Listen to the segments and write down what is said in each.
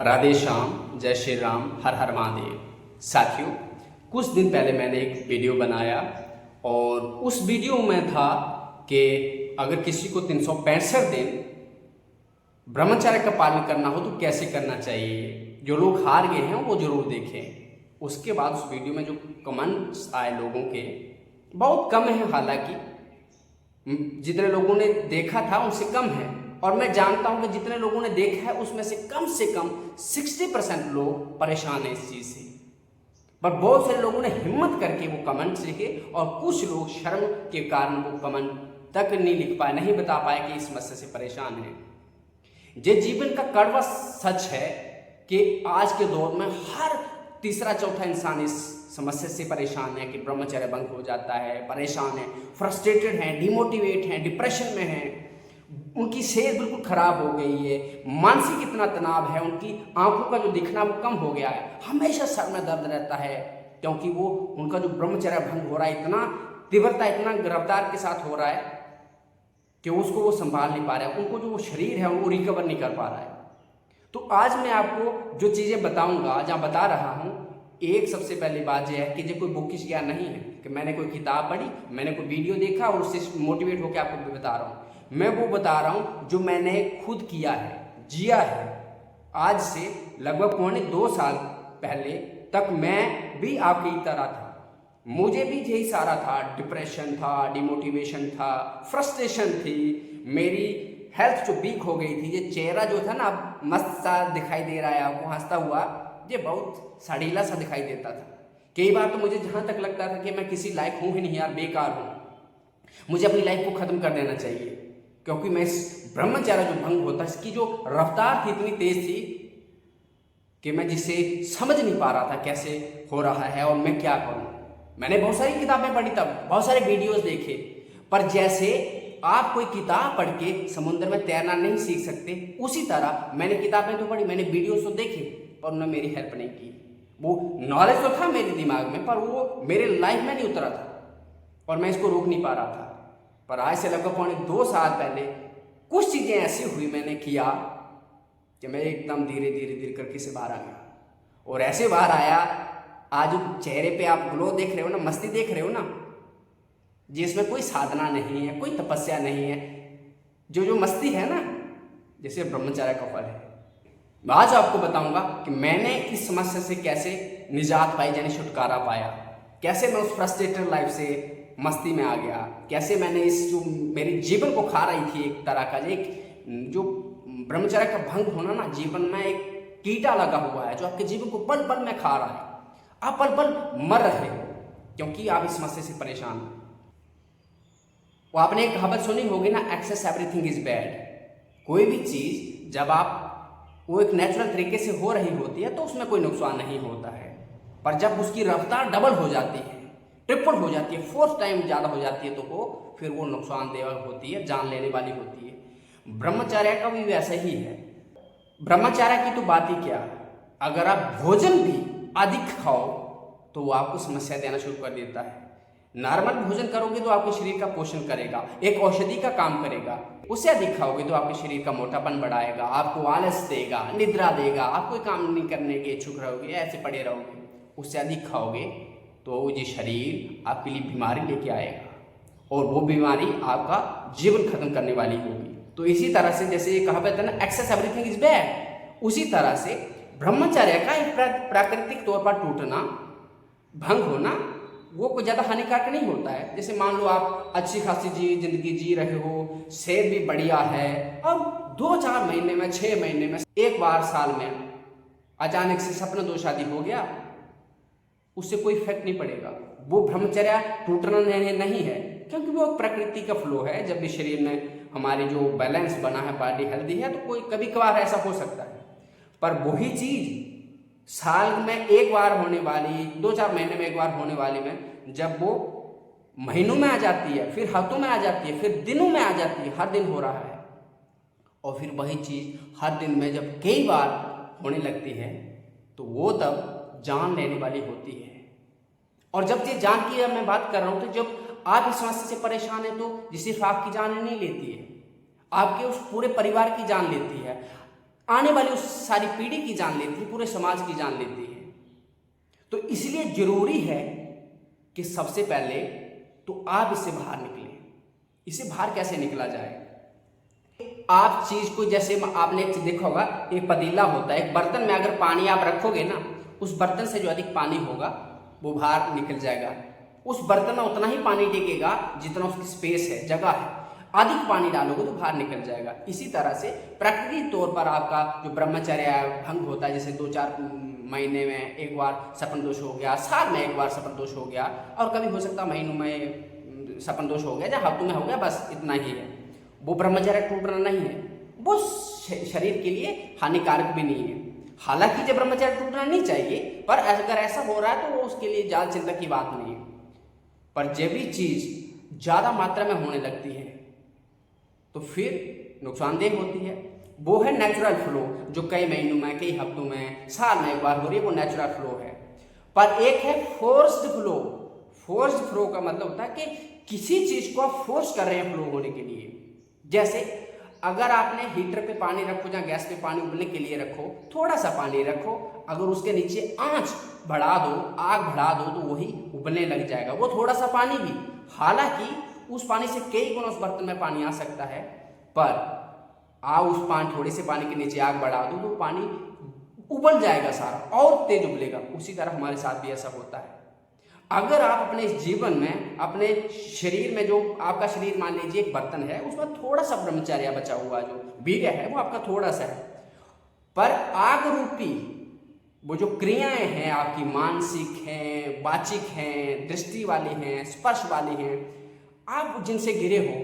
राधे श्याम, जय श्री राम, हर हर महादेव। साथियों, कुछ दिन पहले मैंने एक वीडियो बनाया और उस वीडियो में था कि अगर किसी को 365 दिन ब्रह्मचर्य का पालन करना हो तो कैसे करना चाहिए। जो लोग हार गए हैं वो जरूर देखें। उसके बाद उस वीडियो में जो कमेंट्स आए लोगों के बहुत कम है, हालांकि जितने लोगों ने देखा था उनसे कम है, और मैं जानता हूं कि जितने लोगों ने देखा है उसमें से कम 60% लोग परेशान हैं इस चीज से। पर बहुत सारे लोगों ने हिम्मत करके वो कमेंट्स लिखे और कुछ लोग शर्म के कारण वो कमेंट तक नहीं लिख पाए, नहीं बता पाए कि इस समस्या से परेशान है। ये जीवन का कड़वा सच है कि आज के दौर में हर तीसरा चौथा इंसान इस समस्या से परेशान है कि ब्रह्मचर्य भंग हो जाता है, परेशान है, फ्रस्ट्रेटेड है, डिमोटिवेट है, डिप्रेशन में है, उनकी सेहत बिल्कुल खराब हो गई है, मानसिक इतना तनाव है, उनकी आंखों का जो दिखना वो कम हो गया है, हमेशा सर में दर्द रहता है क्योंकि वो उनका जो ब्रह्मचर्य भंग हो रहा है इतना तीव्रता, इतना रफ्तार के साथ हो रहा है कि उसको वो संभाल नहीं पा रहा है, उनको जो वो शरीर है वो रिकवर नहीं कर पा रहा है। तो आज मैं आपको जो चीज़ें बताऊंगा, जहाँ बता रहा हूँ, एक सबसे पहली बात यह है कि जो कोई बुकिश ज्ञान नहीं है कि मैंने कोई किताब पढ़ी, मैंने कोई वीडियो देखा और उससे मोटिवेट होकर आपको बता रहा हूँ। मैं वो बता रहा हूँ जो मैंने खुद किया है, जिया है। आज से लगभग 2.25 साल पहले तक मैं भी आपकी तरह था, मुझे भी यही सारा था, डिप्रेशन था, डिमोटिवेशन था, फ्रस्ट्रेशन थी, मेरी हेल्थ जो वीक हो गई थी, ये चेहरा जो था ना अब मस्त सा दिखाई दे रहा है आपको हंसता हुआ, ये बहुत सड़ीला सा दिखाई देता था। कई बार तो मुझे जहाँ तक लगता था कि मैं किसी लायक हूँ ही नहीं यार, बेकार हूँ, मुझे अपनी लाइफ को ख़त्म कर देना चाहिए, क्योंकि मैं इस ब्रह्मचर्य जो भंग होता है इसकी जो रफ्तार थी इतनी तेज थी कि मैं जिसे समझ नहीं पा रहा था कैसे हो रहा है और मैं क्या करूँ। मैंने बहुत सारी किताबें पढ़ी, तब बहुत सारे वीडियोस देखे, पर जैसे आप कोई किताब पढ़ के समुद्र में तैरना नहीं सीख सकते, उसी तरह मैंने किताबें तो पढ़ी, मैंने वीडियोस तो देखे, पर उन्होंने मेरी हेल्प नहीं की। वो नॉलेज तो था मेरे दिमाग में, पर वो मेरे लाइफ में नहीं उतरा था और मैं इसको रोक नहीं पा रहा था। पर आज से लगभग 2.25 साल पहले कुछ चीज़ें ऐसी हुई, मैंने किया कि मैं एकदम धीरे धीरे करके से बाहर आ गया। और ऐसे बाहर आया, आज चेहरे पे आप ग्लो देख रहे हो ना, मस्ती देख रहे हो ना, जिसमें कोई साधना नहीं है, कोई तपस्या नहीं है, जो मस्ती है ना, जैसे ब्रह्मचर्य का फल है। आज आपको बताऊंगा कि मैंने इस समस्या से कैसे निजात पाई, यानी छुटकारा पाया, कैसे मैं उस फ्रस्ट्रेटेड लाइफ से मस्ती में आ गया, कैसे मैंने इस जो मेरे जीवन को खा रही थी एक तरह का, एक जो ब्रह्मचर्य का भंग होना ना, जीवन में एक कीड़ा लगा हुआ है जो आपके जीवन को पल पल में खा रहा है, आप पल पल मर रहे हो क्योंकि आप इस समस्या से परेशान हो। वो आपने एक कहावत सुनी होगी ना, एक्सेस एवरीथिंग इज बैड। कोई भी चीज जब आप वो एक नेचुरल तरीके से हो रही होती है तो उसमें कोई नुकसान नहीं होता है, पर जब उसकी रफ्तार डबल हो जाती है, ट्रिपल हो जाती है, 4 टाइम ज़्यादा हो जाती है, तो वो फिर वो नुकसानदेह होती है, जान लेने वाली होती है। ब्रह्मचर्य का भी वैसा ही है। ब्रह्मचर्य की तो बात ही क्या, अगर आप भोजन भी अधिक खाओ तो वो आपको समस्या देना शुरू कर देता है। नॉर्मल भोजन करोगे तो आपके शरीर का पोषण करेगा, एक औषधि का काम करेगा। उससे अधिक खाओगे तो आपके शरीर का मोटापन बढ़ाएगा, आपको आलस देगा, निद्रा देगा, आप कोई काम नहीं करने के इच्छुक रहोगे, ऐसे पड़े रहोगे। उससे अधिक खाओगे तो ये शरीर आपके लिए बीमारी लेके आएगा और वो बीमारी आपका जीवन खत्म करने वाली होगी। तो इसी तरह से जैसे ये कहावत है ना, एक्सेस एवरीथिंग इज बैड, उसी तरह से ब्रह्मचर्य का एक प्राकृतिक तौर पर टूटना, भंग होना, वो कोई ज़्यादा हानिकारक नहीं होता है। जैसे मान लो आप अच्छी खासी जिंदगी जी रहे हो, सेहत भी बढ़िया है, और 2-4 महीने में, 6 महीने में, एक बार साल में अचानक से सपना दो शादी हो गया, उससे कोई इफेक्ट नहीं पड़ेगा। वो ब्रह्मचर्य टूटना नहीं है, क्योंकि वो प्रकृति का फ्लो है। जब भी शरीर में हमारी जो बैलेंस बना है, बॉडी हेल्दी है, तो कोई कभी कभार ऐसा हो सकता है। पर वही चीज साल में एक बार होने वाली, 2-4 महीने में एक बार होने वाली में, जब वो महीनों में आ जाती है, फिर हफ्तों में आ जाती है, फिर दिनों में आ जाती है, हर दिन हो रहा है, और फिर वही चीज हर दिन में जब कई बार होने लगती है, तो वो तब जान लेने वाली होती है। और जब ये जान की मैं बात कर रहा हूं, तो जब आप इस समस्या से परेशान हैं, तो ये सिर्फ आपकी जान नहीं लेती है, आपके उस पूरे परिवार की जान लेती है। आने वाली उस सारी पीढ़ी की जान लेती है, पूरे समाज की जान लेती है। तो इसलिए जरूरी है कि सबसे पहले तो आप इससे बाहर निकलें। इससे बाहर कैसे निकला जाए? आप चीज को, जैसे आपने एक चीज देखा होगा, एक पतीला होता है, एक बर्तन में अगर पानी आप रखोगे ना, उस बर्तन से जो अधिक पानी होगा वो बाहर निकल जाएगा। उस बर्तन में उतना ही पानी टिकेगा जितना उसकी स्पेस है, जगह है। अधिक पानी डालोगे तो बाहर निकल जाएगा। इसी तरह से प्राकृतिक तौर पर आपका जो ब्रह्मचर्य भंग होता है, जैसे 2-4 महीने में एक बार सपन दोष हो गया, साल में एक बार सपन दोष हो गया, और कभी हो सकता महीनों में सपन दोष हो गया, या हफ्तों में हो गया, बस इतना ही है। वो ब्रह्मचर्य टूटना नहीं है, वो शरीर के लिए हानिकारक भी नहीं है। हालांकि जब ब्रह्मचर्य टूटना नहीं चाहिए, पर अगर ऐसा हो रहा है तो वो उसके लिए ज्यादा चिंता की बात नहीं है। पर जब भी चीज ज्यादा मात्रा में होने लगती है तो फिर नुकसानदेह होती है। वो है नेचुरल फ्लो, जो कई महीनों में, कई हफ्तों में, साल में एक बार हो रही है, वो नेचुरल फ्लो है। पर एक है फोर्स्ड फ्लो। फोर्स्ड फ्लो का मतलब होता है कि किसी चीज को आप फोर्स कर रहे हैं फ्लो होने के लिए। जैसे अगर आपने हीटर पे पानी रखो, या गैस पे पानी उबलने के लिए रखो, थोड़ा सा पानी रखो, अगर उसके नीचे आंच बढ़ा दो, आग बढ़ा दो, तो वही उबलने लग जाएगा, वो थोड़ा सा पानी भी। हालांकि उस पानी से कई गुना उस बर्तन में पानी आ सकता है, पर उस थोड़े से पानी के नीचे आग बढ़ा दो तो पानी उबल जाएगा सारा, और तेज उबलेगा। उसी तरह हमारे साथ भी ऐसा होता है। अगर आप अपने जीवन में, अपने शरीर में, जो आपका शरीर मान लीजिए एक बर्तन है, उसमें थोड़ा सा ब्रह्मचर्य बचा हुआ, जो वीर्य है वो आपका थोड़ा सा है, पर आग रूपी वो जो क्रियाएं हैं आपकी, मानसिक हैं, वाचिक हैं, दृष्टि वाली हैं, स्पर्श वाली हैं, आप जिनसे घिरे हो,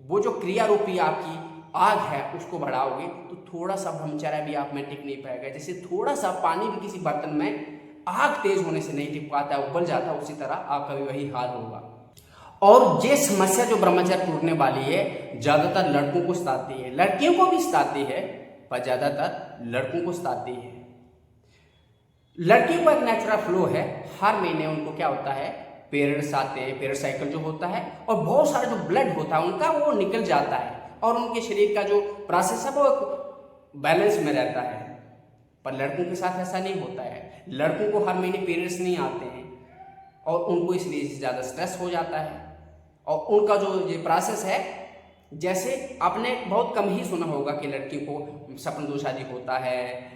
वो जो क्रिया रूपी आपकी आग है उसको बढ़ाओगे तो थोड़ा सा ब्रह्मचर्य भी आप में टिक नहीं पाएगा। जैसे थोड़ा सा पानी भी किसी बर्तन में आग तेज होने से नहीं टिक पाता है, उबल जाता है, उसी तरह आपका भी वही हाल होगा। और ये समस्या जो ब्रह्मचर्य टूटने वाली है, ज्यादातर लड़कों को सताती है, लड़कियों को भी सताती है, पर ज्यादातर लड़कों को सताती है। लड़कियों का एक नेचुरल फ्लो है, हर महीने उनको क्या होता है, पीरियड्स आते हैं, पीरियड साइकिल जो होता है, और बहुत सारा जो ब्लड होता है उनका वो निकल जाता है, और उनके शरीर का जो प्रोसेस है वो बैलेंस में रहता है। पर लड़कों के साथ ऐसा नहीं होता है। लड़कों को हर महीने पीरियड्स नहीं आते हैं, और उनको इसलिए ज़्यादा स्ट्रेस हो जाता है, और उनका जो ये प्रोसेस है, जैसे आपने बहुत कम ही सुना होगा कि लड़की को सपन दोष आदि होता है।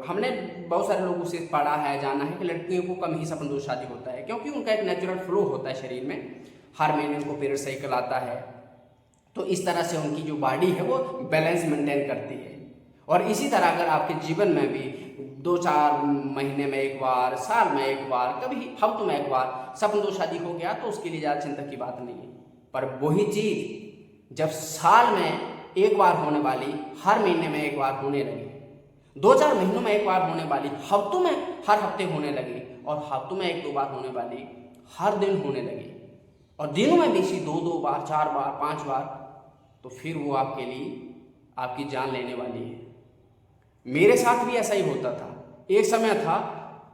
हमने बहुत सारे लोगों से पढ़ा है, जाना है कि लड़कियों को कम ही सपन दोष आदि होता है, क्योंकि उनका एक नेचुरल फ्लो होता है शरीर में, हर महीने उनको पीरियड साइकिल आता है। तो इस तरह से उनकी जो बॉडी है वो बैलेंस मेंटेन करती है। और इसी तरह अगर आपके जीवन में भी 2-4 महीने में एक बार, साल में एक बार, कभी हफ्तों में एक बार सपन दोष आदि हो गया तो उसके लिए ज़्यादा चिंता की बात नहीं है। पर वही चीज़ जब साल में एक बार होने वाली हर महीने में एक बार होने लगी, 2-4 महीनों में एक बार होने वाली हफ्तों में हर हफ्ते होने लगी, और हफ्तों में 1-2 बार होने वाली हर दिन होने लगी, और दिनों में भी इसी 2-2 बार, 4 बार, 5 बार, तो फिर वो आपके लिए आपकी जान लेने वाली है। मेरे साथ भी ऐसा ही होता था। एक समय था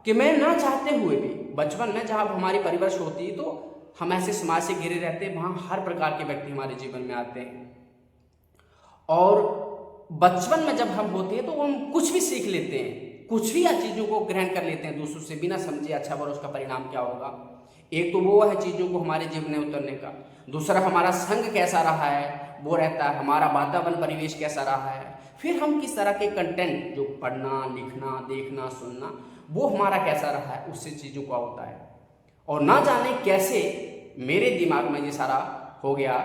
कि मैं ना चाहते हुए भी, बचपन में जहाँ हमारी परवरिश होती है तो हम ऐसे समाज से घिरे रहते हैं, वहाँ हर प्रकार के व्यक्ति हमारे जीवन में आते हैं, और बचपन में जब हम होते हैं तो हम कुछ भी सीख लेते हैं, कुछ भी या चीज़ों को ग्रहण कर लेते हैं दूसरों से, बिना समझे अच्छा बुरा उसका परिणाम क्या होगा। एक तो वो है चीज़ों को हमारे जीवन में उतरने का, दूसरा हमारा संग कैसा रहा है वो रहता है, हमारा वातावरण परिवेश कैसा रहा है, फिर हम किस तरह के कंटेंट जो पढ़ना, लिखना, देखना, सुनना, वो हमारा कैसा रहा है, उससे चीज़ों का होता है। और ना जाने कैसे मेरे दिमाग में ये सारा हो गया,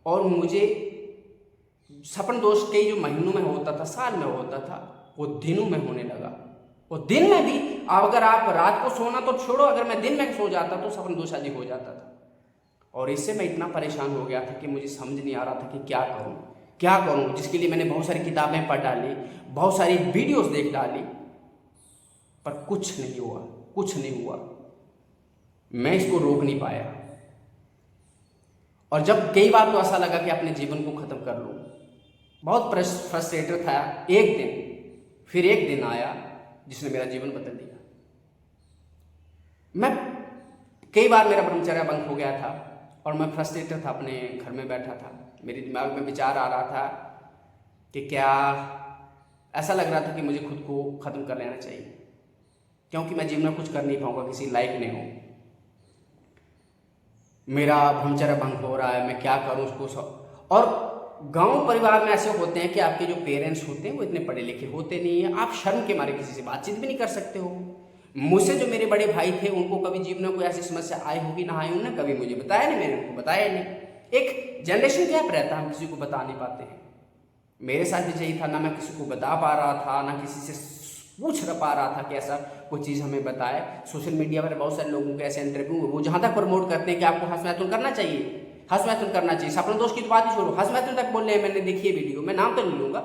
और मुझे सपन दोष कई जो महीनों में होता था, साल में होता था, वो दिनों में होने लगा। और दिन में भी अगर आप रात को सोना तो छोड़ो, अगर मैं दिन में सो जाता तो सपन दोष आदि हो जाता था। और इससे मैं इतना परेशान हो गया था कि मुझे समझ नहीं आ रहा था कि क्या करूं, जिसके लिए मैंने बहुत सारी किताबें पढ़ डाली, बहुत सारी वीडियोस देख डाली, पर कुछ नहीं हुआ। मैं इसको रोक नहीं पाया, और जब कई बार तो ऐसा लगा कि अपने जीवन को खत्म कर लूं, बहुत फ्रस्ट्रेटेड था। एक दिन आया जिसने मेरा जीवन बदल दिया। मैं कई बार मेरा ब्रह्मचर्य भंग हो गया था, और मैं फ्रस्ट्रेटेड था, अपने घर में बैठा था, मेरे दिमाग में विचार आ रहा था कि क्या ऐसा लग रहा था कि मुझे खुद को ख़त्म कर लेना चाहिए, क्योंकि मैं जीवन में कुछ कर नहीं पाऊंगा, किसी लायक नहीं हूँ, मेरा ब्रह्मचर्य भंग हो रहा है, मैं क्या करूँ उसको सब। और गांव परिवार में ऐसे होते हैं कि आपके जो पेरेंट्स होते हैं वो इतने पढ़े लिखे होते नहीं हैं, आप शर्म के मारे किसी से बातचीत भी नहीं कर सकते हो। मुझसे जो मेरे बड़े भाई थे उनको कभी जीवन में कोई ऐसी समस्या आई होगी ना आई, उन्होंने कभी मुझे बताया नहीं, मैंने उनको बताया नहीं। एक जनरेशन गैप रहता है, हम किसी को बता नहीं पाते हैं। मेरे साथ भी यही था, ना मैं किसी को बता पा रहा था, ना किसी से पूछ पा रहा था कि ऐसा कोई चीज़ हमें बताए। सोशल मीडिया पर बहुत सारे लोगों के ऐसे इंटरव्यू वो जहाँ तक प्रमोट करते हैं कि आपको हंस मैथुन करना चाहिए, हंस मैथुन करना चाहिए, सपना दोष की तो बात ही छोड़ो, हंस मैथुन तक बोल रहे हैं। मैंने देखी है वीडियो, मैं नाम तो नहीं लूँगा।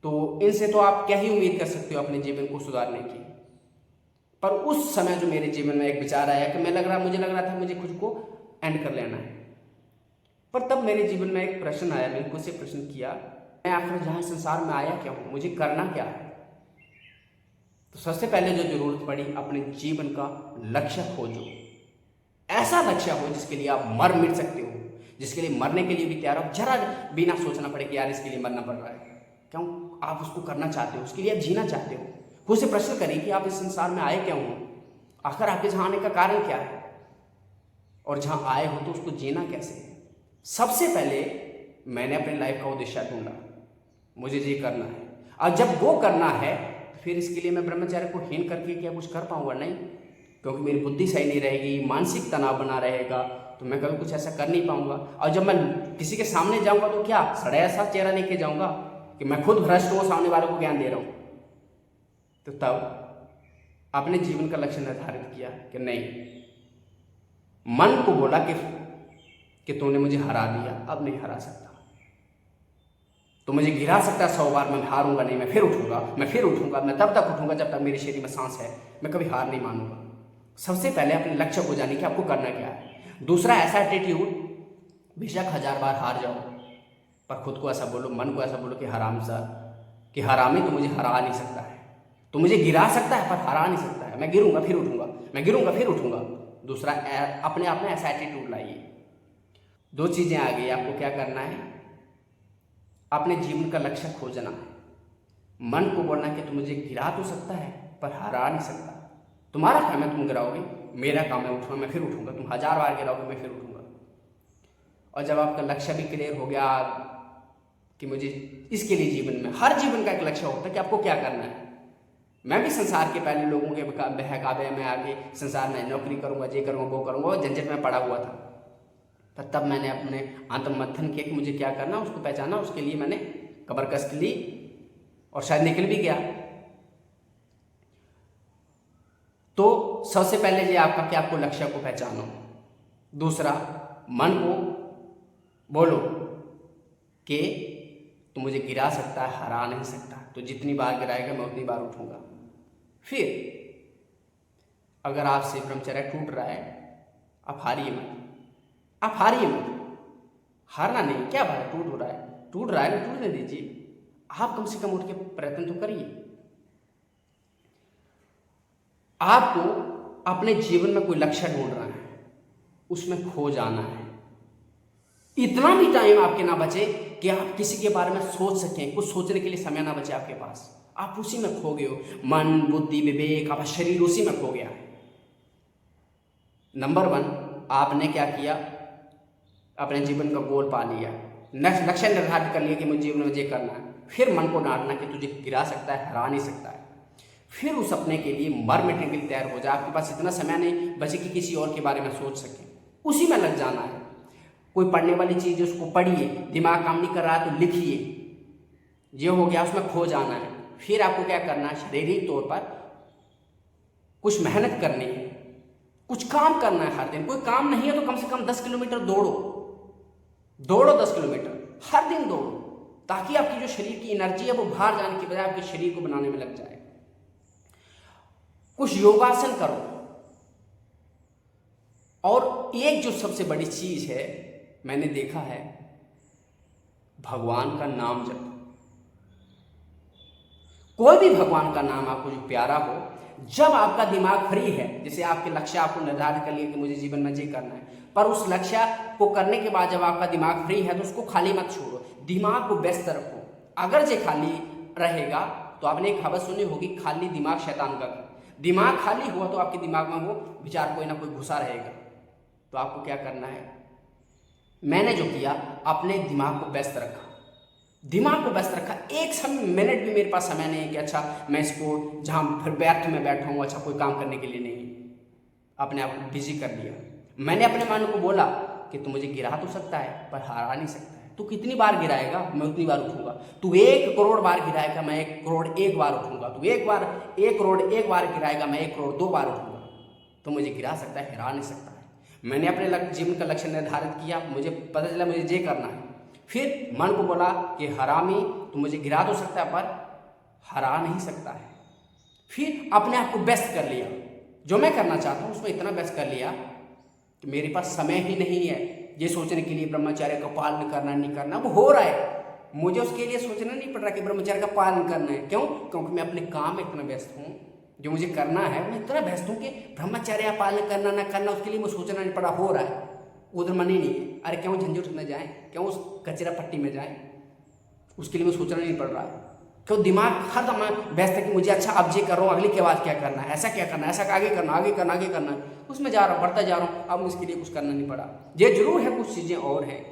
तो इनसे तो आप क्या ही उम्मीद कर सकते हो अपने जीवन को सुधारने की। पर उस समय जो मेरे जीवन में एक विचार आया कि मुझे लग रहा था मुझे खुद को एंड कर लेना है। पर तब मेरे जीवन में एक प्रश्न आया, मैंने खुद से प्रश्न किया, मैं आखिर जहाँ संसार में आया क्या हूँ, मुझे करना क्या है। तो सबसे पहले जो जरूरत पड़ी, अपने जीवन का लक्ष्य खोजो। ऐसा लक्ष्य हो जिसके लिए आप मर मिट सकते हो, जिसके लिए मरने के लिए भी तैयार हो, जरा भी ना सोचना पड़े कि यार इसके लिए मरना पड़ रहा है। क्यों? आप उसको करना चाहते हो, उसके लिए आप जीना चाहते हो। खुद से प्रश्न करिए कि आप इस संसार में आए क्यों हो, आखिर आपके जहाँ आने का कारण क्या है, और जहाँ आए हो तो उसको जीना कैसे है। सबसे पहले मैंने अपनी लाइफ का उद्देश्य ढूंढा, मुझे ये करना है। और जब वो करना है फिर इसके लिए मैं ब्रह्मचर्य को हीन करके क्या कुछ कर पाऊंगा? नहीं, क्योंकि मेरी बुद्धि सही नहीं रहेगी, मानसिक तनाव बना रहेगा, तो मैं कभी कुछ ऐसा कर नहीं पाऊंगा। और जब मैं किसी के सामने जाऊंगा तो क्या सड़ा ऐसा चेहरा लेके जाऊंगा कि मैं खुद भ्रष्ट हूँ, सामने वालों को ज्ञान दे रहा हूँ। तो तब अपने जीवन का लक्ष्य निर्धारित किया कि नहीं, मन को बोला कि तूने मुझे हरा दिया, अब नहीं हरा सकता। तो मुझे गिरा सकता है 100 बार, मैं हारूंगा नहीं, मैं फिर उठूंगा, मैं तब तक उठूंगा जब तक मेरे शरीर में सांस है, मैं कभी हार नहीं मानूंगा। सबसे पहले अपने लक्ष्य को जाने कि आपको करना क्या है। दूसरा, ऐसा एटीट्यूड, बेशक 1000 बार हार जाओ पर खुद को ऐसा बोलो, मन को ऐसा बोलो कि कि हरामी तो मुझे हरा नहीं सकता है, तो मुझे गिरा सकता है पर हरा नहीं सकता है, मैं गिरूंगा फिर उठूंगा, मैं गिरूंगा फिर उठूंगा। दूसरा, अपने आप में ऐसा एटीट्यूड लाइए। 2 चीजें आ गई, आपको क्या करना है, अपने जीवन का लक्ष्य खोजना है। मन को बोलना कि तुम मुझे गिरा तो सकता है पर हरा नहीं सकता। तुम्हारा काम है तुम गिराओगे, मेरा काम है उठूंगा, मैं फिर उठूंगा। तुम 1000 बार गिराओगे, मैं फिर उठूंगा। और जब आपका लक्ष्य भी क्लियर हो गया कि मुझे इसके लिए जीवन में, हर जीवन का एक लक्ष्य होता है कि आपको क्या करना है। मैं भी संसार के पहले लोगों के बहकावे में आके संसार में नौकरी करूंगा, ये करूंगा, वो करूंगा, झंझट में पड़ा हुआ था। पर तब मैंने अपने आत्ममंथन किया कि मुझे क्या करना, उसको पहचाना, उसके लिए मैंने कमर कस ली और शायद निकल भी गया। तो सबसे पहले ये आपका कि आपको लक्ष्य को पहचानो। दूसरा, मन को बोलो कि तू मुझे गिरा सकता है, हरा नहीं सकता, तो जितनी बार गिराएगा मैं उतनी बार उठूंगा। फिर अगर आपसे ब्रह्मचर्य टूट रहा है, आप हारिए मत, आप हारिए मत। हारना नहीं, क्या बात है, टूट रहा है ना, टूटने दीजिए। आप कम से कम उठ के प्रयत्न तो करिए। आपको अपने जीवन में कोई लक्ष्य ढूंढना है, उसमें खो जाना है। इतना भी टाइम आपके ना बचे कि आप किसी के बारे में सोच सकें, कुछ सोचने के लिए समय ना बचे आपके पास, आप उसी में खो गए हो। मन, बुद्धि, विवेक, आपका शरीर उसी में खो गया है। नंबर 1, आपने क्या किया, अपने जीवन का गोल पा लिया, लक्ष्य निर्धारित कर लिया कि मुझे जीवन में ये करना है। फिर मन को डांटना कि तुझे गिरा सकता है, हरा नहीं सकता है। फिर उस सपने के लिए मर मिटने के लिए तैयार हो जाए। आपके पास इतना समय नहीं बचे कि किसी और के बारे में सोच सके, उसी में लग जाना है। कोई पढ़ने वाली चीज़ है उसको पढ़िए, दिमाग काम नहीं कर रहा है तो लिखिए, ये हो गया, उसमें खो जाना है। फिर आपको क्या करना है, शारीरिक तौर पर कुछ मेहनत करनी है, कुछ काम करना है हर दिन। कोई काम नहीं है तो कम से कम 10 किलोमीटर दौड़ो 10 किलोमीटर हर दिन दौड़ो, ताकि आपकी जो शरीर की एनर्जी है वो बाहर जाने की बजाय आपके शरीर को बनाने में लग जाए। कुछ योगासन करो। और एक जो सबसे बड़ी चीज है, मैंने देखा है, भगवान का नाम जप। कोई भी भगवान का नाम आपको जो प्यारा हो, जब आपका दिमाग फ्री है, जैसे आपके लक्ष्य आपको निर्धारित कर लिया कि मुझे जीवन में ये करना है, पर उस लक्ष्य को करने के बाद जब आपका दिमाग फ्री है तो उसको खाली मत छोड़ो, दिमाग को व्यस्त रखो। अगर ये खाली रहेगा तो आपने एक कहावत सुनी होगी, खाली दिमाग शैतान का घर। दिमाग खाली हुआ तो आपके दिमाग में वो विचार कोई ना कोई घुसा रहेगा। तो आपको क्या करना है, मैंने जो किया अपने दिमाग को व्यस्त रखा, दिमाग को व्यस्त रखा। एक मिनट भी मेरे पास समय नहीं है कि अच्छा मैं इसको जहाँ फिर व्यर्थ में बैठा हूँ, अच्छा कोई काम करने के लिए नहीं, अपने आप को बिजी कर लिया। मैंने अपने मन को बोला कि तू मुझे गिरा तो सकता है पर हरा नहीं सकता है। तू कितनी बार गिराएगा, मैं उतनी बार उठूंगा। तू 1 करोड़ बार गिराएगा, मैं 1 करोड़ 1 बार उठूंगा। तू 1 करोड़ 1 बार गिराएगा, मैं 1 करोड़ 2 बार उठूंगा। तो मुझे गिरा सकता है, हिरा नहीं सकता है। मैंने अपने जीवन का लक्ष्य निर्धारित किया, मुझे पता चला मुझे ये करना है। फिर मन को बोला कि हरामी तू मुझे गिरा तो सकता है पर हरा नहीं सकता है। फिर अपने आप को व्यस्त कर लिया, जो मैं करना चाहता हूँ उसमें इतना व्यस्त कर लिया कि मेरे पास समय ही नहीं है ये सोचने के लिए ब्रह्मचर्य का पालन करना नहीं करना। वो हो रहा है, मुझे उसके लिए सोचना नहीं पड़ रहा कि ब्रह्मचर्य का पालन करना है। क्यों? क्योंकि मैं अपने काम में इतना व्यस्त हूँ, जो मुझे करना है मैं इतना व्यस्त हूँ कि ब्रह्मचर्य पालन करना ना करना उसके लिए मुझे सोचना नहीं पड़ा, हो रहा है। उधर मन ही नहीं है, अरे क्यों झंझट में जाए, क्यों उस कचरा पट्टी में जाए, उसके लिए मुझे सोचना नहीं पड़ रहा है। क्यों? दिमाग हर दम व्यस्त है कि मुझे अच्छा अब ये कर रहा हूँ, अगली के बाद क्या करना है, ऐसा क्या करना है, ऐसा आगे करना, आगे करना, आगे करना है, उसमें जा रहा हूँ, बढ़ता जा रहा हूँ। अब उसके लिए कुछ करना नहीं पड़ा। ये जरूर है कुछ चीज़ें और हैं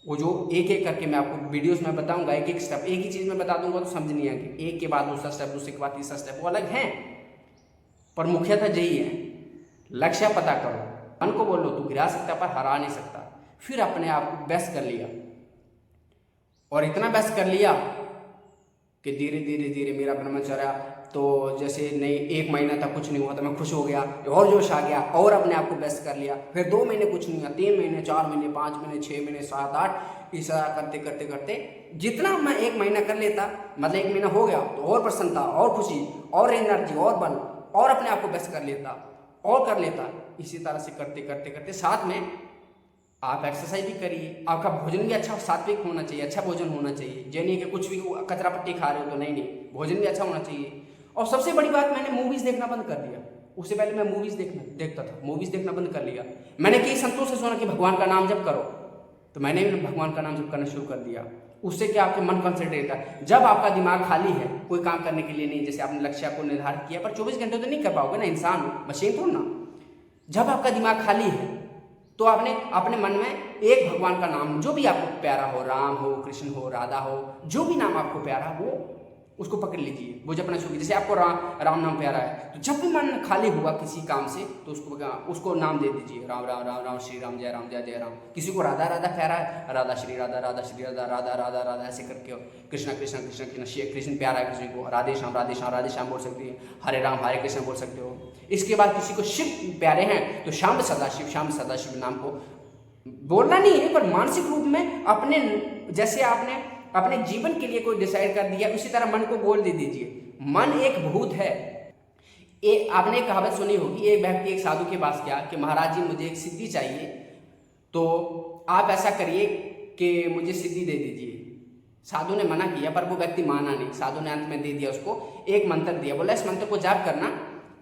वो जो एक एक करके मैं आपको वीडियोस में बताऊंगा, एक एक स्टेप, एक ही चीज़ में बता दूंगा तो समझ नहीं आएगी। एक के बाद दूसरा स्टेप, दूसरे के बाद तीसरा स्टेप, वो अलग है पर मुख्यतः यही है, लक्ष्य पता करो, मन को बोलो तू गिरा सकता पर हरा नहीं सकता। फिर अपने आप को व्यस्त कर लिया और इतना व्यस्त कर लिया कि धीरे धीरे धीरे मेरा ब्रह्मचर्य तो जैसे नहीं 1 महीना तक कुछ नहीं हुआ तो मैं खुश हो गया और जोश आ गया और अपने आप को व्यस्त कर लिया। फिर 2 महीने कुछ नहीं हुआ, 3 महीने, 4 महीने, 5 महीने, 6 महीने, 7, 8, इस तरह करते करते करते जितना मैं 1 महीना कर लेता, मतलब 1 महीना हो गया तो और प्रसन्नता और खुशी और एनर्जी और बल और अपने आप को व्यस्त कर लेता और कर लेता। इसी तरह से करते करते करते साथ में आप एक्सरसाइज भी करिए, आपका भोजन भी अच्छा सात्विक होना चाहिए, अच्छा भोजन होना चाहिए। ये नहीं कि कुछ भी कचरा पट्टी खा रहे हो तो नहीं, भोजन भी अच्छा होना चाहिए। और सबसे बड़ी बात, मैंने मूवीज़ देखना बंद कर दिया। उससे पहले मैं मूवीज़ देखता था, मूवीज़ देखना बंद कर लिया। मैंने कई संतों से सुना कि भगवान का नाम जप करो, तो मैंने भी भगवान का नाम जप करना शुरू कर दिया। उससे क्या आपके मन कंसंट्रेट है। जब आपका दिमाग खाली है कोई काम करने के लिए नहीं, जैसे आपने लक्ष्य को निर्धारित किया पर 24 घंटे तो नहीं कर पाओगे ना, इंसान हो, मशीन थोड़ा ना। जब आपका दिमाग खाली है तो आपने अपने मन में एक भगवान का नाम, जो भी आपको प्यारा हो, राम हो, कृष्ण हो, राधा हो, जो भी नाम आपको प्यारा हो उसको पकड़ लीजिए, वो जपना शुरू कीजिए। जैसे आपको राम नाम प्यारा है तो जब भी मन खाली हुआ किसी काम से तो उसको नाम दे दीजिए, राम राम राम राम श्री राम, जय राम जय जय राम। किसी को राधा राधा प्यारा है, राधा श्री राधा, राधा श्री राधा, राधा राधा राधा, ऐसे करके। कृष्ण कृष्ण कृष्ण कृष्ण, कृष्ण प्यारा है किसी को, राधे श्याम राधे श्याम, राधे श्याम बोल सकते हैं, हरे राम हरे कृष्ण बोल सकते हो। इसके बाद किसी को शिव प्यारे हैं तो श्याम सदाशिव, श्याम सदाशिव नाम को बोलना नहीं है पर मानसिक रूप में अपने, जैसे आपने अपने जीवन के लिए कोई डिसाइड कर दिया उसी तरह मन को बोल दे दीजिए। मन एक भूत है। आपने एक कहावत सुनी होगी, एक व्यक्ति एक साधु के पास गया कि महाराज जी मुझे एक सिद्धि चाहिए, तो आप ऐसा करिए कि मुझे सिद्धि दे दीजिए। साधु ने मना किया पर वो व्यक्ति माना नहीं। साधु ने अंत में दे दिया उसको एक मंत्र दिया, बोला इस मंत्र को जाप करना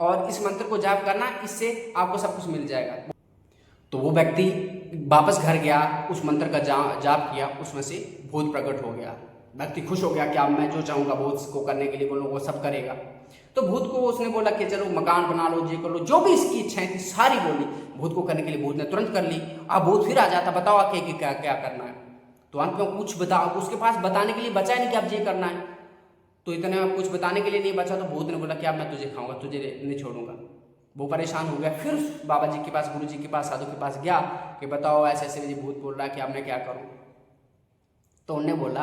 और इस मंत्र को जाप करना, इससे आपको सब कुछ मिल जाएगा। तो वो व्यक्ति वापस घर गया, उस मंत्र का जाप किया, उसमें से भूत प्रकट हो गया। व्यक्ति खुश हो गया कि अब मैं जो चाहूँगा भूत को करने के लिए बोलो वो सब करेगा। तो भूत को उसने बोला कि चलो मकान बना लो, ये कर लो, जो भी इसकी इच्छाएं थी सारी बोली भूत को करने के लिए। भूत ने तुरंत कर ली। अब भूत फिर आ जाता, बताओ आके कि क्या क्या करना है। तो अंत में कुछ बताओ, उसके पास बताने के लिए बचा नहीं कि अब ये करना है। तो इतने में कुछ बताने के लिए नहीं बचा तो भूत ने बोला कि अब मैं तुझे खाऊंगा, तुझे नहीं छोड़ूंगा। वो परेशान हो गया, फिर बाबा जी के पास, गुरु जी के पास, साधु के पास गया कि बताओ ऐसे ऐसे मुझे भूत बोल रहा है कि अब मैं क्या करूं। तो उन्होंने बोला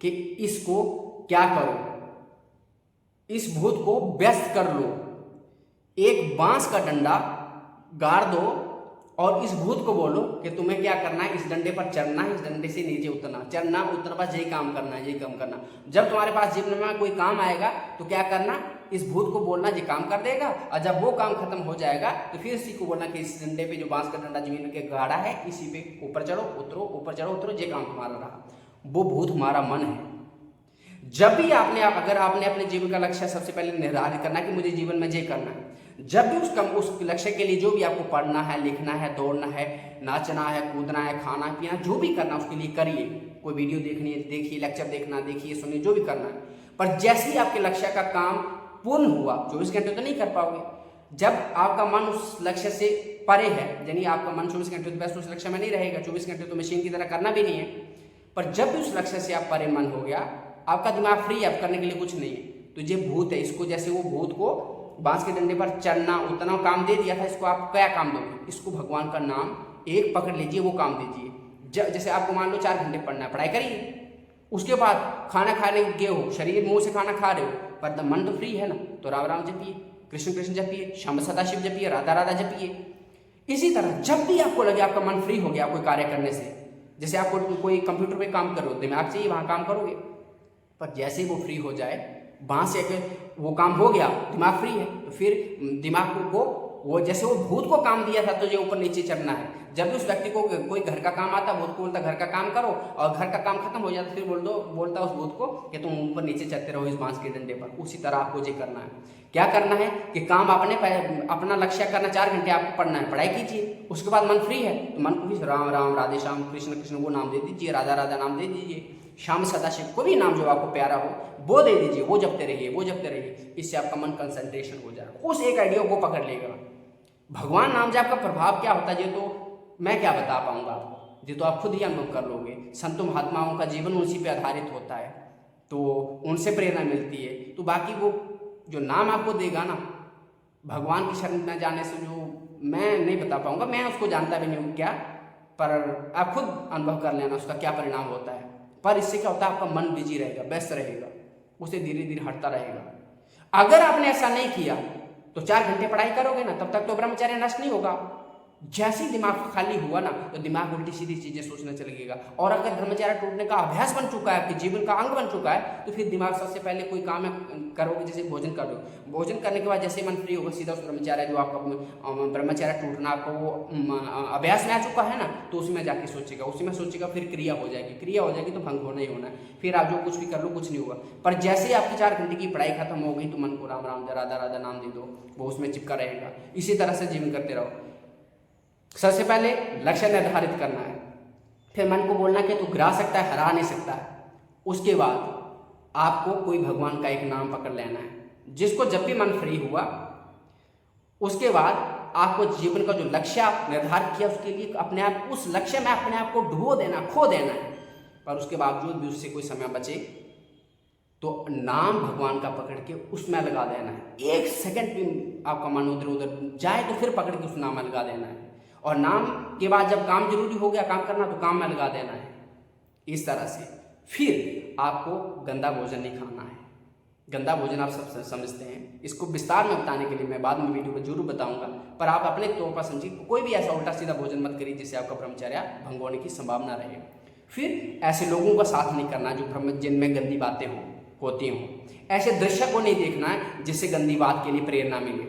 कि इसको क्या करो, इस भूत को व्यस्त कर लो, एक बांस का डंडा गाड़ दो और इस भूत को बोलो कि तुम्हें क्या करना है, इस डंडे पर चढ़ना है, इस डंडे से नीचे उतरना, चढ़ना उतरना, बस यही काम करना है, यही काम करना। जब तुम्हारे पास जीवन में कोई काम आएगा तो क्या करना, इस भूत को बोलना ये काम कर देगा, और जब वो काम खत्म हो जाएगा तो फिर इसी को बोलना कि इस डंडे पे जो बांस का डंडा जमीन के गाड़ा है इसी पे ऊपर चढ़ो उतरो, ऊपर चढ़ो उतरो, ये काम तुम्हारा रहा। वो भूत हमारा मन है। जब भी अगर आपने अपने जीवन का लक्ष्य सबसे पहले निर्धारित करना कि मुझे जीवन में ये करना है, जब भी उस लक्ष्य के लिए जो भी आपको पढ़ना है, लिखना है, दौड़ना है, नाचना है, कूदना है, खाना पीना, जो भी करना उसके लिए करिए। कोई वीडियो देखनी है देखिए, लेक्चर देखना देखिए, सुनिए, जो भी करना है पर जैसे ही आपके लक्ष्य का काम पूर्ण हुआ, 24 घंटे तो नहीं कर पाओगे। जब आपका मन उस लक्ष्य से परे है, यानी आपका मन 24 घंटे तो बस उस लक्ष्य में नहीं रहेगा, 24 घंटे तो मशीन की तरह करना भी नहीं है। पर जब भी उस लक्ष्य से आप परे मन हो गया, आपका दिमाग फ्री है, आप करने के लिए कुछ नहीं है। तो ये भूत है, इसको जैसे वो भूत को बांस के डंडे पर चढ़ना उतना काम दे दिया था, इसको आप क्या काम दोगे? इसको भगवान का नाम एक पकड़ लीजिए, वो काम दीजिए। जैसे आपको मान लो 4 घंटे पढ़ना है, पढ़ाई करिए। उसके बाद खाना खाने गए हो, शरीर मुंह से खाना खा रहे हो, पर मन तो फ्री है ना, तो राम राम जपिए, कृष्ण कृष्ण जपिए, श्याम सदाशिव जपिए, राधा राधा जपिए। इसी तरह जब भी आपको लगे आपका मन फ्री हो गया कोई कार्य करने से, जैसे आपको कोई कंप्यूटर पे काम करो, दिमाग चाहिए, वहाँ काम करोगे। पर जैसे ही वो फ्री हो जाए, वहाँ से वो काम हो गया, दिमाग फ्री है, तो फिर दिमाग को वो जैसे वो भूत को काम दिया था तो ये ऊपर नीचे चढ़ना है। जब भी उस व्यक्ति को कोई घर का काम आता, भूत को बोलता घर का काम करो, और घर का काम खत्म हो जाता, फिर बोलता उस भूत को कि तुम ऊपर नीचे चढ़ते रहो इस बांस के डंडे पर। उसी तरह आपको ये करना है। क्या करना है कि काम अपना लक्ष्य करना, 4 घंटे आपको पढ़ना है, पढ़ाई कीजिए। उसके बाद मन फ्री है तो मन को भी राम राम, राधे श्याम, कृष्ण कृष्ण वो नाम दे दीजिए, राधा राधा नाम दे दीजिए, श्याम सदाशिव को भी नाम जो आपको प्यारा हो वो दे दीजिए, वो जपते रहिए, वो जपते रहिए। इससे आपका मन कंसंट्रेशन हो जाएगा, उस एक आइडिया को पकड़ लेगा। भगवान नाम जप का प्रभाव क्या होता है ये तो मैं क्या बता पाऊंगा आपको, ये तो आप खुद ही अनुभव कर लोगे। संतों महात्माओं का जीवन उसी पे आधारित होता है, तो उनसे प्रेरणा मिलती है। तो बाकी वो जो नाम आपको देगा ना, भगवान की शरण में जाने से जो मैं नहीं बता पाऊंगा, मैं उसको जानता भी नहीं हूँ क्या, पर आप खुद अनुभव कर लेना उसका क्या परिणाम होता है। पर इससे क्या होता है, आपका मन बिजी रहेगा, व्यस्त रहेगा, उसे धीरे धीरे हटता रहेगा। अगर आपने ऐसा नहीं किया तो 4 घंटे पढ़ाई करोगे ना, तब तक तो ब्रह्मचर्य नष्ट नहीं होगा। जैसे ही दिमाग खाली हुआ ना, तो दिमाग उल्टी सीधी चीजें सोचना चल गएगा। और अगर ब्रह्मचर्य टूटने का अभ्यास बन चुका है, आपके जीवन का अंग बन चुका है, तो फिर दिमाग सबसे पहले कोई काम करोगे, जैसे भोजन करोगे, भोजन करने के बाद जैसे मन फ्री होगा, सीधा उस ब्रह्मचर्य जो आपका ब्रह्मचर्य टूटना आपको वो अभ्यास में आ चुका है ना, तो उसमें जाके सोचेगा, उसी में सोचेगा, फिर क्रिया हो जाएगी, क्रिया हो जाएगी तो भंग होना ही होना है। फिर आप जो कुछ भी कर लो कुछ नहीं होगा। पर जैसे ही आपकी 4 घंटे की पढ़ाई खत्म हो गई, तो मन को राम राम राधा राधा नाम दे दो, वो उसमें चिपका रहेगा। इसी तरह से जीवन करते रहो। सबसे पहले लक्ष्य निर्धारित करना है, फिर मन को बोलना कि तू गिरा सकता है, हरा नहीं सकता है। उसके बाद आपको कोई भगवान का एक नाम पकड़ लेना है, जिसको जब भी मन फ्री हुआ, उसके बाद आपको जीवन का जो लक्ष्य आप निर्धारित किया उसके लिए अपने आप उस लक्ष्य में अपने आप को डुबो देना, खो देना है। पर उसके बावजूद भी उससे कोई समय बचे तो नाम भगवान का पकड़ के उसमें लगा देना है। 1 सेकंड भी आपका मन उधर उधर जाए तो फिर पकड़ के उस नाम में लगा देना है। और नाम के बाद जब काम जरूरी हो गया काम करना, तो काम में लगा देना है। इस तरह से फिर आपको गंदा भोजन नहीं खाना है। गंदा भोजन आप सब समझते हैं, इसको विस्तार में बताने के लिए मैं बाद में वीडियो में जरूर बताऊंगा, पर आप अपने तौर पर समझिए, कोई भी ऐसा उल्टा सीधा भोजन मत करिए जिससे आपका ब्रह्मचर्य भंग होने की संभावना रहे। फिर ऐसे लोगों का साथ नहीं करना जो जिनमें गंदी बातें होती हों। ऐसे दृश्य को नहीं देखना है जिससे गंदी बात के लिए प्रेरणा मिले।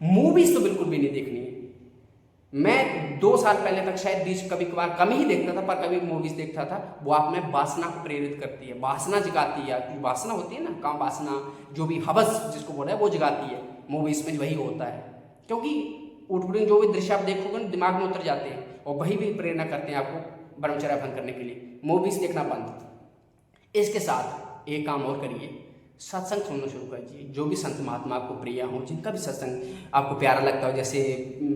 मूवीज तो बिल्कुल भी नहीं देखनी है। मैं 2 साल पहले तक शायद बीच कभी कभार कम ही देखता था, पर कभी मूवीज देखता था। वो आप में वासना को प्रेरित करती है, वासना जगाती है। जो वासना होती है ना, काम वासना, जो भी हवस जिसको बोला है, वो जगाती है। मूवीज में वही होता है, क्योंकि उठपड़िंग जो भी दृश्य आप देखोगे ना, दिमाग में उतर जाते हैं और वही भी प्रेरणा करते हैं आपको ब्रह्मचर्य भंग करने के लिए। मूवीज देखना बंद। इसके साथ एक काम और करिए, सत्संग सुनना शुरू कीजिए। जो भी संत महात्मा आपको प्रिय हो, जिनका भी सत्संग आपको प्यारा लगता हो, जैसे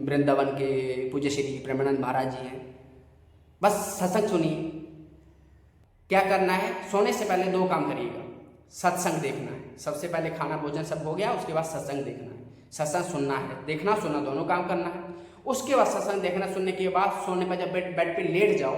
वृंदावन के पूज्य श्री प्रेमानंद महाराज जी हैं, बस सत्संग सुनिए। क्या करना है, सोने से पहले 2 काम करिएगा। सत्संग देखना है, सबसे पहले खाना भोजन सब हो गया, उसके बाद सत्संग देखना है। सत्संग सुनना है, देखना सुनना दोनों काम करना है। उसके बाद सत्संग देखना सुनने के बाद सोने पर जब बेड पे लेट जाओ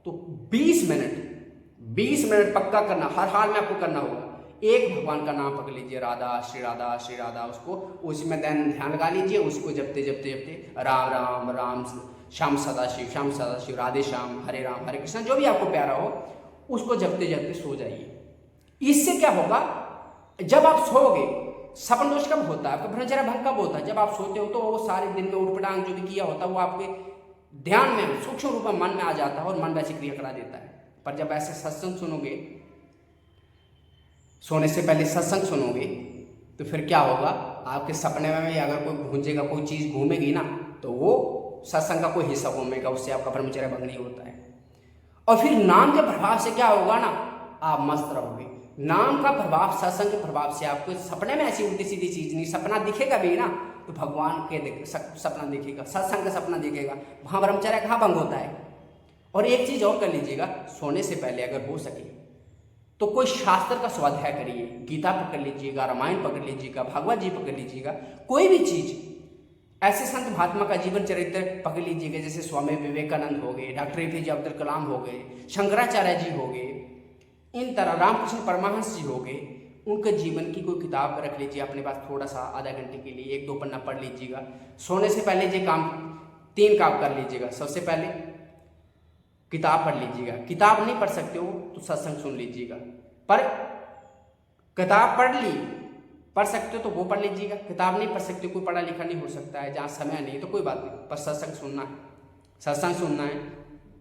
तो 20 मिनट पक्का करना, हर हाल में आपको करना होगा। एक भगवान का नाम पकड़ लीजिए, राधा श्री राधा श्री राधा, उसको उसी में ध्यान लगा लीजिए। उसको जपते जपते जपते राम राम राम श्याम सदाशिव राधे श्याम हरे राम हरे कृष्ण, जो भी आपको प्यारा हो, उसको जपते जपते सो जाइए। इससे क्या होगा, जब आप सोओगे, सपन दोष कब होता है, आपका ब्रह्मचर्य भंग कब होता है, जब आप सोते हो तो वो सारे दिन में उठपटांग जो भी किया होता है वो आपके ध्यान में सूक्ष्म रूप में मन में आ जाता है और मन वैसी क्रिया करा देता है। पर जब ऐसे सत्संग सुनोगे, सोने से पहले सत्संग सुनोगे, तो फिर क्या होगा, आपके सपने में अगर कोई घूमेगा, कोई चीज़ घूमेगी ना, तो वो सत्संग का कोई हिस्सा घूमेगा, उससे आपका ब्रह्मचर्य भंग नहीं होता है। और फिर नाम के प्रभाव से क्या होगा ना, आप मस्त रहोगे। नाम का प्रभाव, सत्संग के प्रभाव से आपको सपने में ऐसी उल्टी सीधी चीज नहीं, सपना दिखेगा भी ना तो भगवान के सपना दिखेगा, सत्संग का सपना दिखेगा, वहां ब्रह्मचर्य कहाँ भंग होता है। और एक चीज और कर लीजिएगा, सोने से पहले अगर हो सके तो कोई शास्त्र का स्वाध्याय करिए, गीता पकड़ लीजिएगा, रामायण पकड़ लीजिएगा, भगवत जी पकड़ लीजिएगा, कोई भी चीज ऐसे संत महात्मा का जीवन चरित्र पकड़ लीजिएगा, जैसे स्वामी विवेकानंद हो गए, डॉक्टर एपीजे अब्दुल कलाम हो गए, शंकराचार्य जी हो गए, इन तरह रामकृष्ण परमहंस जी हो गए, उनके जीवन की कोई किताब रख लीजिए अपने पास, थोड़ा सा आधा घंटे के लिए 1-2 पन्ना पढ़ लीजिएगा। सोने से पहले ये काम 3 काम कर लीजिएगा। सबसे पहले किताब पढ़ लीजिएगा, किताब नहीं पढ़ सकते हो तो सत्संग सुन लीजिएगा, पर किताब पढ़ सकते हो तो वो पढ़ लीजिएगा, किताब नहीं पढ़ सकते, कोई पढ़ा लिखा नहीं हो सकता है, जहाँ समय नहीं तो कोई बात नहीं, पर सत्संग सुनना है, सत्संग सुनना है।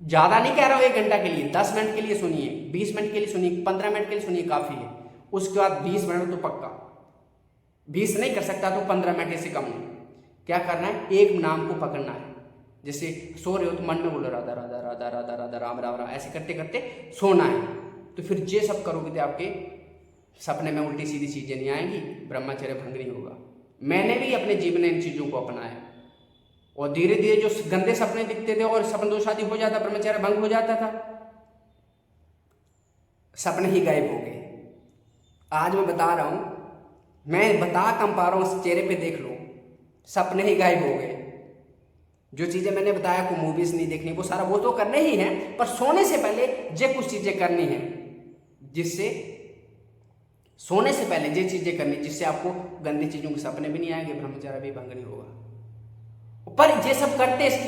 ज़्यादा नहीं कह रहा हूँ 1 घंटा के लिए, 10 मिनट के लिए सुनिए, 20 मिनट के लिए सुनिए, 15 मिनट के लिए सुनिए, काफ़ी है। उसके बाद 20 मिनट तो पक्का, 20 नहीं कर सकता तो 15 मिनट से कम नहीं। क्या करना है, एक नाम को पकड़ना है, जैसे सो रहे हो तो मन में बोलो राधा राधा राधा राधा राधा राम राम राम, ऐसे करते करते सोना है। तो फिर ये सब करोगे तो आपके सपने में उल्टी सीधी चीज़ें नहीं आएंगी, ब्रह्मचर्य भंग नहीं होगा। मैंने भी अपने जीवन में इन चीज़ों को अपनाया और धीरे धीरे जो गंदे सपने दिखते थे और सपन दोष आदि हो जाता, ब्रह्मचर्य भंग हो जाता था, सपने ही गायब हो गए। आज मैं बता रहा हूं, मैं बता कम पा रहा हूं, चेहरे पे देख लो, सपने ही गायब हो गए। जो चीजें मैंने बताया को मूवीज नहीं देखनी, वो सारा वो तो करने ही है, पर सोने से पहले ये कुछ चीजें करनी है, जिससे सोने से पहले ये चीजें करनी जिससे आपको गंदी चीजों के सपने भी नहीं आएंगे, ब्रह्मचर्य भी भंग नहीं होगा। पर ये सब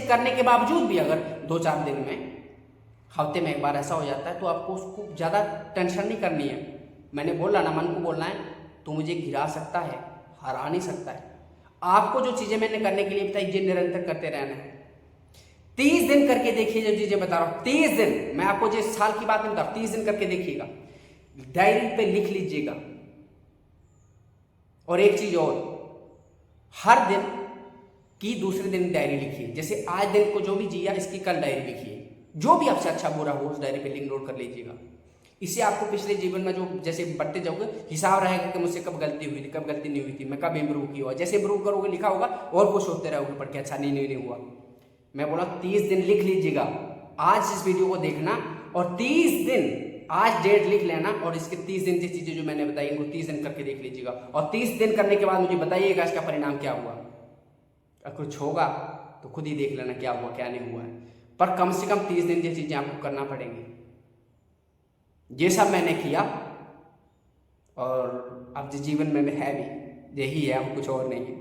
करने के बावजूद भी अगर 2-4 दिन में, हफ्ते में 1 बार ऐसा हो जाता है तो आपको उसको ज़्यादा टेंशन नहीं करनी है। मैंने बोला ना, मन को बोलना है तो मुझे गिरा सकता है, हरा नहीं सकता है। आपको जो चीज़ें मैंने करने के लिए बताई ये निरंतर करते रहना है। 30 दिन करके देखिए, जो चीज़ें बता रहा हूँ 30 दिन, मैं आपको जिस साल की बात नहीं बता रहा, 30 दिन करके देखिएगा, डायरी पे लिख लीजिएगा। और एक चीज और, हर दिन की दूसरे दिन डायरी लिखिए, जैसे आज दिन को जो भी जिया इसकी कल डायरी लिखिए, जो भी आपसे अच्छा बुरा हो उस डायरी पे लिख नोट कर लीजिएगा। इससे आपको पिछले जीवन में जो जैसे बढ़ते जाओगे हिसाब रहेगा कि मुझसे कब गलती हुई थी, कब गलती नहीं हुई थी, मैं कब इम्प्रूव किया, जैसे इम्प्रूव करोगे लिखा होगा और कुछ होते रहोगे पढ़ के, अच्छा नहीं हुआ। मैं बोला 30 दिन लिख लीजिएगा। आज इस वीडियो को देखना और 30 दिन आज डेट लिख लेना और इसके 30 दिन की चीजें जो मैंने बताई इनको 30 दिन करके देख लीजिएगा। और 30 दिन करने के बाद मुझे बताइएगा इसका परिणाम क्या हुआ। अगर कुछ होगा तो खुद ही देख लेना क्या हुआ क्या नहीं हुआ है, पर कम से कम 30 दिन ये चीजें आपको करना पड़ेंगी। ये सब मैंने किया और अब जिस जीवन में है भी यही है, अब कुछ और नहीं है।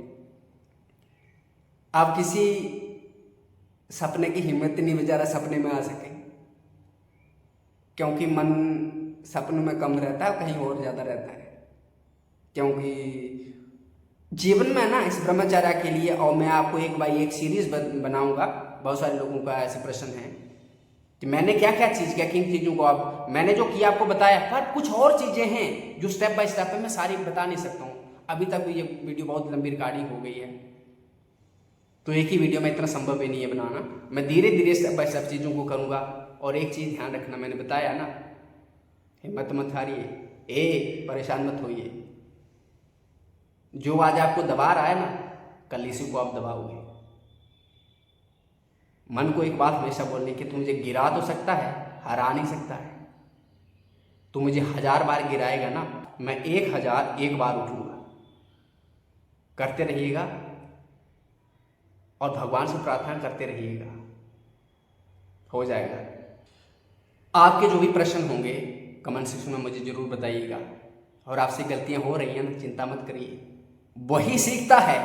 अब किसी सपने की हिम्मत नहीं बेचारा सपने में आ सके, क्योंकि मन सपनों में कम रहता है, कहीं और ज़्यादा रहता है। क्योंकि जीवन में ना इस ब्रह्मचर्य के लिए, और मैं आपको 1 बाई 1 सीरीज बनाऊंगा। बहुत सारे लोगों का ऐसे प्रश्न है कि मैंने क्या क्या चीज़ किया, किन चीज़ों को आप मैंने जो किया आपको बताया, पर कुछ और चीज़ें हैं जो स्टेप बाय स्टेप है, मैं सारी बता नहीं सकता हूँ। अभी तक ये वीडियो बहुत लंबी रिकॉर्डिंग हो गई है, तो एक ही वीडियो में इतना संभव ही नहीं है बनाना। मैं धीरे धीरे स्टेप बाय स्टेप चीज़ों को करूँगा। और एक चीज़ ध्यान रखना, मैंने बताया ना, हिम्मत मत हारिए, परेशान मत होइए। जो आज आपको दबा रहा है ना, कल इसी को आप दबाओगे। मन को एक बात हमेशा बोलनी कि तू मुझे गिरा तो सकता है, हरा नहीं सकता है। तू मुझे 1000 बार गिराएगा ना, मैं 1001 बार उठूंगा। करते रहिएगा और भगवान से प्रार्थना करते रहिएगा, हो जाएगा। आपके जो भी प्रश्न होंगे कमेंट सेक्शन में मुझे ज़रूर बताइएगा। और आपसे गलतियां हो रही हैं ना, चिंता मत करिए, वही सीखता है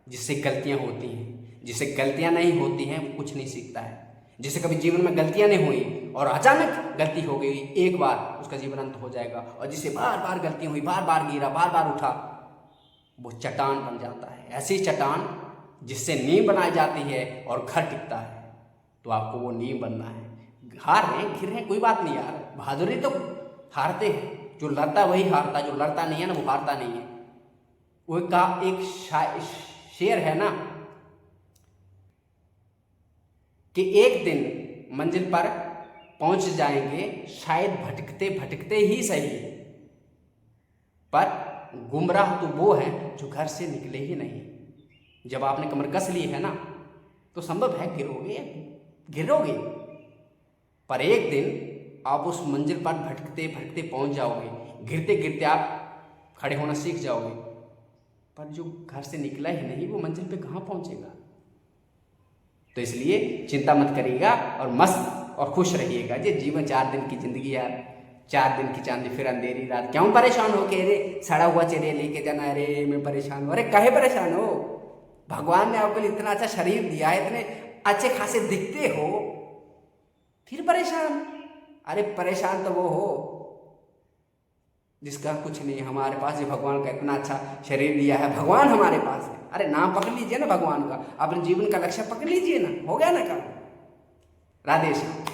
जिससे गलतियां होती हैं। जिससे गलतियां नहीं होती हैं वो कुछ नहीं सीखता है। जिसे कभी जीवन में गलतियां नहीं हुई और अचानक गलती हो गई एक बार, उसका जीवन अंत हो जाएगा। और जिसे बार बार गलती हुई, बार बार गिरा, बार बार उठा, वो चट्टान बन जाता है। ऐसी चट्टान जिससे नींव बनाई जाती है और घर टिकता है, तो आपको वो नींव बनना है। हार रहे हैं, गिर रहे हैं, कोई बात नहीं यार, बहादुरी तो हारते हैं। जो लड़ता है वही हारता, जो लड़ता नहीं है ना वो हारता नहीं है। वो का एक शेर है ना कि एक दिन मंजिल पर पहुंच जाएंगे, शायद भटकते भटकते ही सही, पर गुमराह तो वो हैं जो घर से निकले ही नहीं। जब आपने कमर कस ली है ना, तो संभव है गिरोगे, पर एक दिन आप उस मंजिल पर भटकते भटकते पहुंच जाओगे। गिरते गिरते आप खड़े होना सीख जाओगे, पर जो घर से निकला ही नहीं वो मंजिल पे कहाँ पहुंचेगा। तो इसलिए चिंता मत करिएगा और मस्त और खुश रहिएगा। ये जीवन 4 दिन की जिंदगी है, 4 दिन की चांदी फिर अंधेरी रात। क्यों परेशान हो के रे सड़ा हुआ चेहरे लेके जाना, अरे मैं परेशान हूँ। अरे काहे परेशान हो? भगवान ने आपको इतना अच्छा शरीर दिया है, इतने अच्छे खासे दिखते हो, फिर परेशान? अरे परेशान तो वो हो जिसका कुछ नहीं। हमारे पास जो भगवान का इतना अच्छा शरीर दिया है, भगवान हमारे पास है। अरे नाम पकड़ लीजिए ना भगवान का, अपने जीवन का लक्ष्य पकड़ लीजिए ना, हो गया ना काम। राधे श्याम।